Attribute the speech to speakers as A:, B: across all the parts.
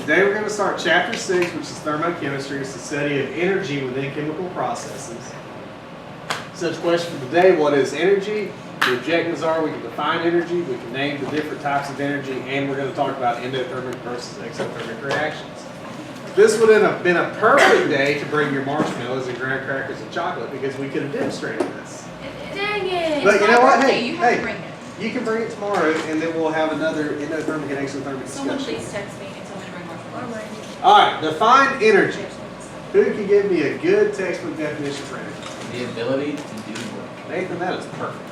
A: Today we're going to start Chapter 6, which is Thermochemistry. It's the study of energy within chemical processes. Such question for today, what is energy? The objectives are we can define energy, we can name the different types of energy, and we're going to talk about endothermic versus exothermic reactions. This would have been a perfect day to bring your marshmallows and graham crackers and chocolate because we could have demonstrated this.
B: Dang it!
A: But you know what? Hey,
B: you have to bring it.
A: You can bring it tomorrow, and then we'll have another endothermic and exothermic
B: Someone
A: discussion.
B: please text me and tell me to bring marshmallows.
A: All right, define energy. Who can give me a good textbook definition for energy?
C: The ability to do work.
A: Nathan, that is perfect.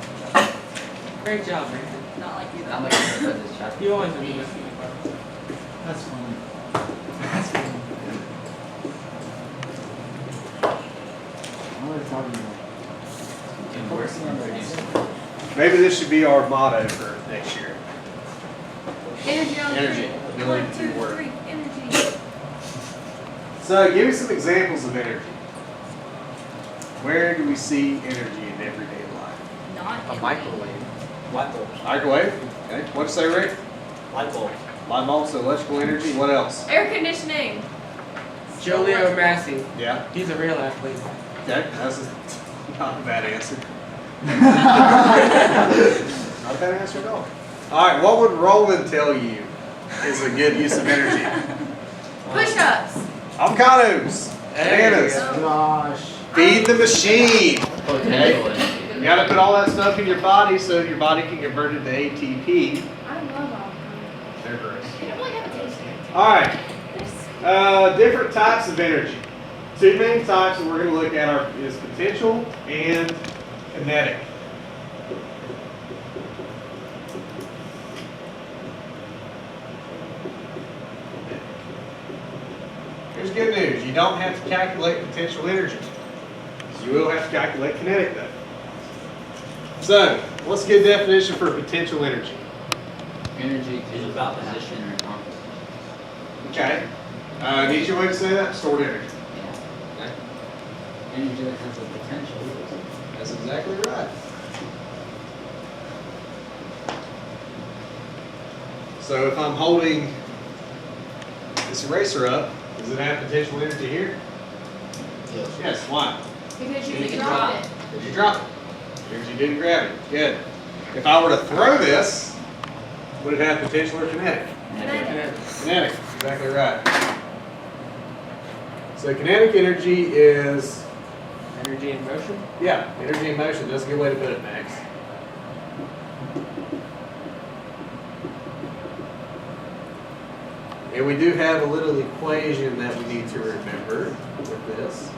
D: Great job, Nathan.
B: Not like you.
C: Not like I read this chapter.
D: You always do this.
E: That's funny. That's funny. What are you talking about?
C: Can work and produce.
A: Maybe this should be our motto for next year.
B: Energy on
A: Energy.
B: three.
A: Ability
B: 1,
A: to
B: 2,
A: do work.
B: 3. Energy.
A: So, give me some examples of energy. Where do we see energy in everyday life?
B: Not
C: A microwave. Light bulb.
A: Microwave. Okay. What'd you say, Rick?
C: Light bulb.
A: Light bulb, so electrical energy. What else?
B: Air conditioning.
D: Jolio Massey.
A: Yeah.
D: He's a real athlete.
A: Okay. That's not a bad answer. Not a bad answer at all. All right. What would Roland tell you is a good use of energy?
B: Push-ups.
A: Avocados. Bananas.
E: Gosh.
A: Feed the machine.
C: Potential energy.
A: You got to put all that stuff in your body so your body can convert it to ATP.
B: I love avocados.
A: They're gross.
B: They don't really have a taste.
A: All right. Different types of energy. Two main types that we're going to look at is potential and kinetic. Here's good news. You don't have to calculate potential energy. You will have to calculate kinetic though. So, what's a good definition for potential energy?
C: Energy is about position or composition.
A: Okay. An easier way to say that? Stored energy.
C: Yeah.
A: Okay.
C: Energy that has the potential.
A: That's exactly right. So if I'm holding this eraser up, does it have potential energy here?
C: Yes.
A: Yes. Why?
B: Because you
C: You can
B: dropped
C: drop
B: it.
A: Did you drop it? Because you didn't grab it. Good. If I were to throw this, would it have potential or kinetic? Kinetic. Exactly right. So kinetic energy is,
D: Energy in motion.
A: yeah, energy in motion. That's a good way to put it, Max. And we do have a little equation that we need to remember with this.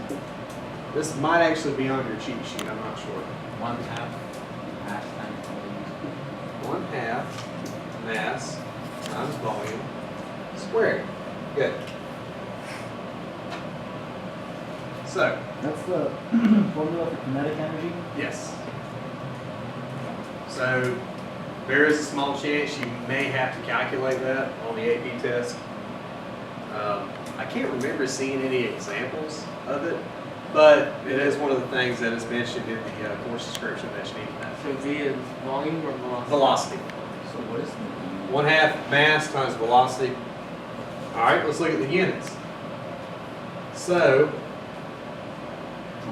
A: This might actually be on your cheat sheet, I'm not sure.
C: 1/2 mass times volume.
A: 1/2 mass times volume squared. Good. So,
E: That's the formula for kinetic energy.
A: yes. So, there is a small chance you may have to calculate that on the AP test. I can't remember seeing any examples of it, but it is one of the things that is mentioned in the course description that you need to know.
D: So V is volume or velocity?
A: Velocity.
C: So what is the
A: 1/2 mass times velocity. All right, let's look at the units. So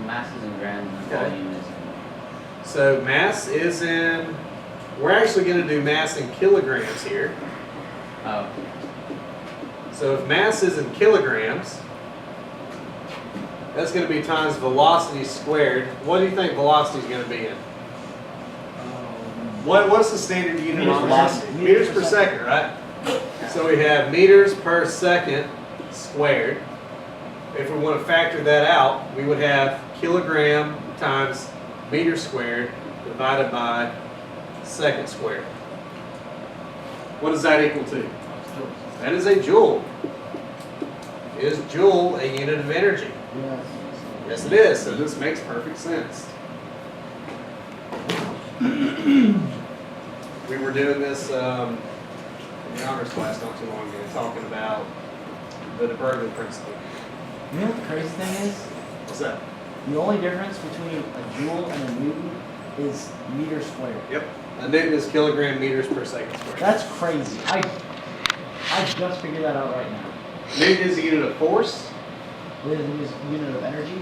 C: mass is in grams and
A: Okay.
C: volume is
A: mass is in, we're actually going to do mass in kilograms here.
C: in. Oh.
A: So if mass is in kilograms, that's going to be times velocity squared. What do you think velocity is going to be in? What's the standard unit
E: Meters
A: on
E: per
A: velocity?
E: second.
A: Meters per second, right? So we have meters per second squared. If we want to factor that out, we would have kilogram times meter squared divided by second squared. What does that equal to? That is a joule. Is joule a unit of energy?
E: Yes.
A: Yes, it is. So this makes perfect sense. We were doing this in the honors class not too long ago, talking about the de Broglie principle.
E: You know what the crazy thing is?
A: What's that?
E: The only difference between a joule and a newton is meters squared.
A: Yep. A newton is kilogram meters per second squared.
E: That's crazy. I just figured that out right now.
A: Newton is a unit of force.
E: What is the unit of energy?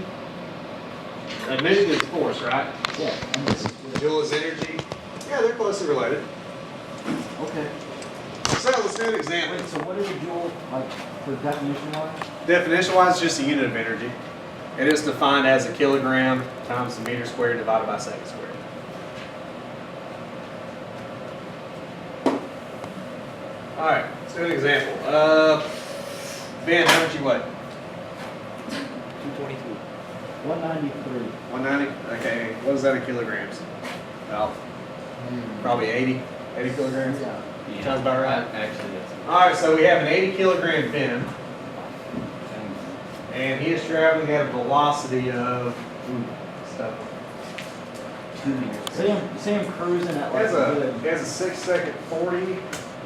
A: A newton is force, right?
E: Yeah. And this is
A: Joule is energy. Yeah, they're closely related.
E: okay.
A: So let's do an example.
E: Wait, so what is a joule, like, for definition wise?
A: Definition-wise, just a unit of energy. It is defined as a kilogram times the meter squared divided by second squared. All right, let's do an example. Ben, how much you weigh?
D: 222.
E: 193.
A: 190? Okay, what is that in kilograms? About probably 80 kilograms.
E: Yeah.
C: Yeah.
A: Sounds about right.
C: Actually, that's.
A: All right, so we have an 80 kilogram Ben, and he is traveling at a velocity of stuff.
C: 2 meters.
E: Say I'm cruising at
A: He
E: like
A: has
E: a
A: a
E: good,
A: he has a 6 second 40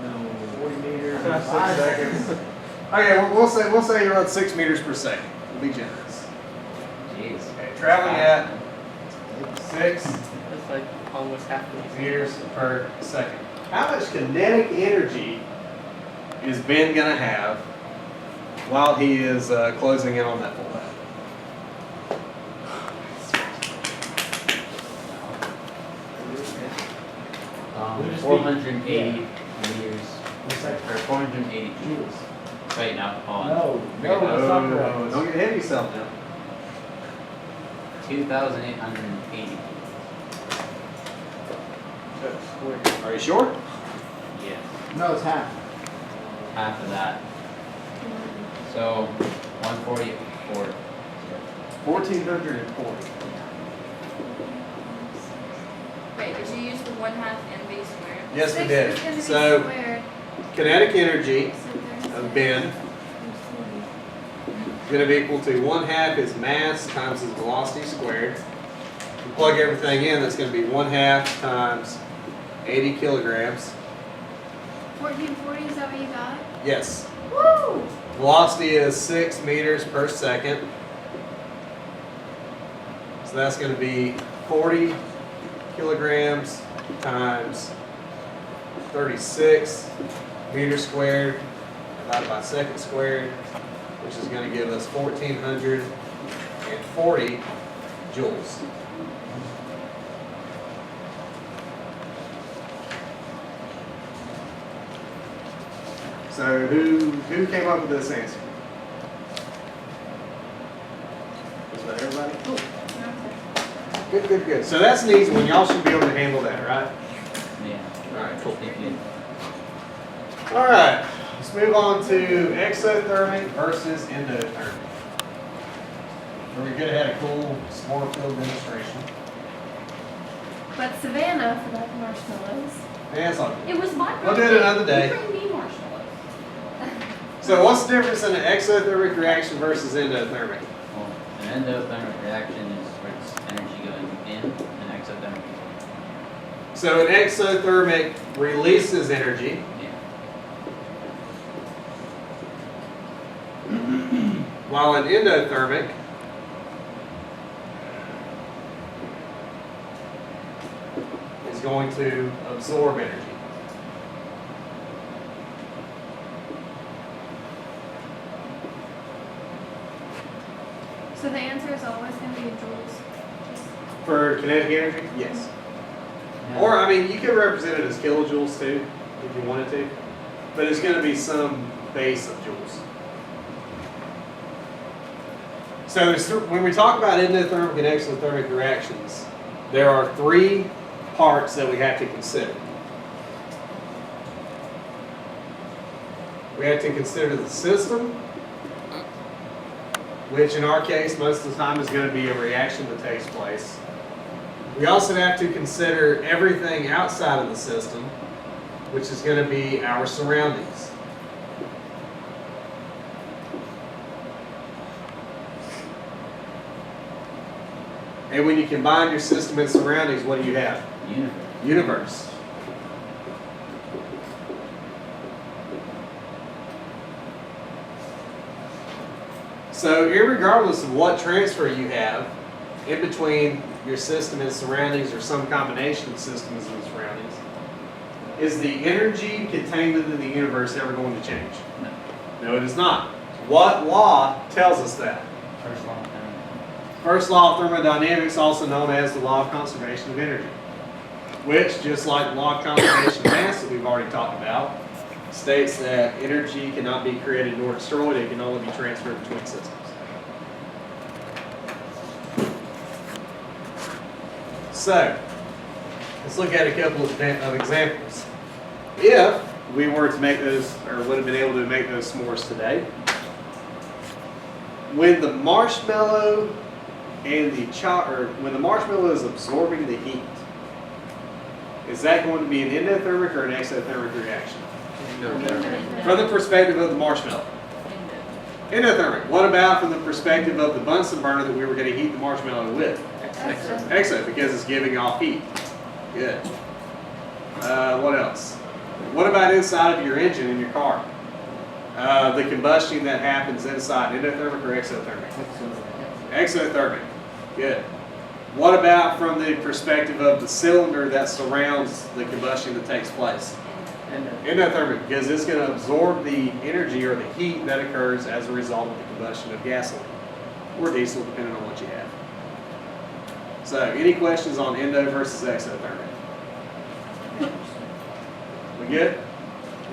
E: no,
A: meters,
E: Uh,
A: 6
E: I-
A: seconds. Okay, we'll say you run 6 meters per second. We'll be generous.
C: Jeez.
A: Okay, traveling at 6
D: That's like almost half the
A: meters per second. How much kinetic energy is Ben gonna have while he is closing in on that full lap?
E: Would it just be-
C: 480 meters,
E: It's like
C: or 480
E: joules.
C: Wait, no, hold on.
E: No, that's not correct.
A: Don't get ahead of yourself now.
C: 2,880.
A: Are you sure?
C: Yes.
E: No, it's half.
C: Half of that. So 144.
A: 1,440.
B: Wait, did you use the 1/2 NV squared?
A: Yes, we
B: 6
A: did.
B: is gonna be
A: So-
B: squared,
A: Kinetic energy
B: so there's
A: of Ben is going to be equal to 1/2 his mass times his velocity squared. You plug everything in, that's going to be 1/2 times 80 kilograms.
B: 1440, is that what you got?
A: Yes.
B: Woo!
A: Velocity is 6 meters per second. So that's going to be 40 kilograms times 36 meters squared divided by second squared, which is going to give us 1,440 joules. So who came up with this answer? Was that everybody? Good, good, good. So that's an easy one. Y'all should be able to handle that, right?
C: Yeah.
A: All right, cool.
C: If you-
A: All right, let's move on to exothermic versus endothermic. We're going to have a cool spore field demonstration.
B: But Savannah forgot the marshmallows.
A: Yeah, it's all good.
B: It was my
A: We'll do it
B: birthday.
A: another day.
B: You bring me marshmallows.
A: So what's the difference in an exothermic reaction versus endothermic?
C: Well, an endothermic reaction is where it's energy going in, an exothermic.
A: So an exothermic releases energy,
C: Yeah.
A: while an endothermic is going to absorb energy.
B: So the answer is always going to be in joules.
A: For kinetic energy, yes.
E: Yeah.
A: Or, I mean, you could represent it as kilojoules too, if you wanted to. But it's going to be some base of joules. So when we talk about endothermic and exothermic reactions, there are 3 parts that we have to consider. We have to consider the system, which in our case, most of the time is going to be a reaction that takes place. We also have to consider everything outside of the system, which is going to be our surroundings. And when you combine your system and surroundings, what do you have?
C: Universe.
A: Universe. So irregardless of what transfer you have in between your system and surroundings, or some combination of systems and surroundings, is the energy contained within the universe ever going to change?
C: No.
A: No, it is not. What law tells us that?
C: First law of thermodynamics.
A: First law of thermodynamics, also known as the law of conservation of energy, which, just like the law of conservation of mass that we've already talked about, states that energy cannot be created nor destroyed, it can only be transferred between systems. So, let's look at a couple of examples. If we were to make those, or would have been able to make those s'mores today, when the marshmallow and the when the marshmallow is absorbing the heat, is that going to be an endothermic or an exothermic reaction? From the perspective of the marshmallow. Endothermic. What about from the perspective of the Bunsen burner that we were going to heat the marshmallow with? Exo, because it's giving off heat. Good. What else? What about inside of your engine in your car? The combustion that happens inside, endothermic or exothermic? Exothermic. Good. What about from the perspective of the cylinder that surrounds the combustion that takes place? Endothermic, because it's going to absorb the energy or the heat that occurs as a result of the combustion of gasoline or diesel, depending on what you have. So, any questions on endo versus exothermic? We good?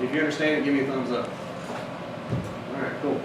A: If you understand it, give me a thumbs up. All right, cool.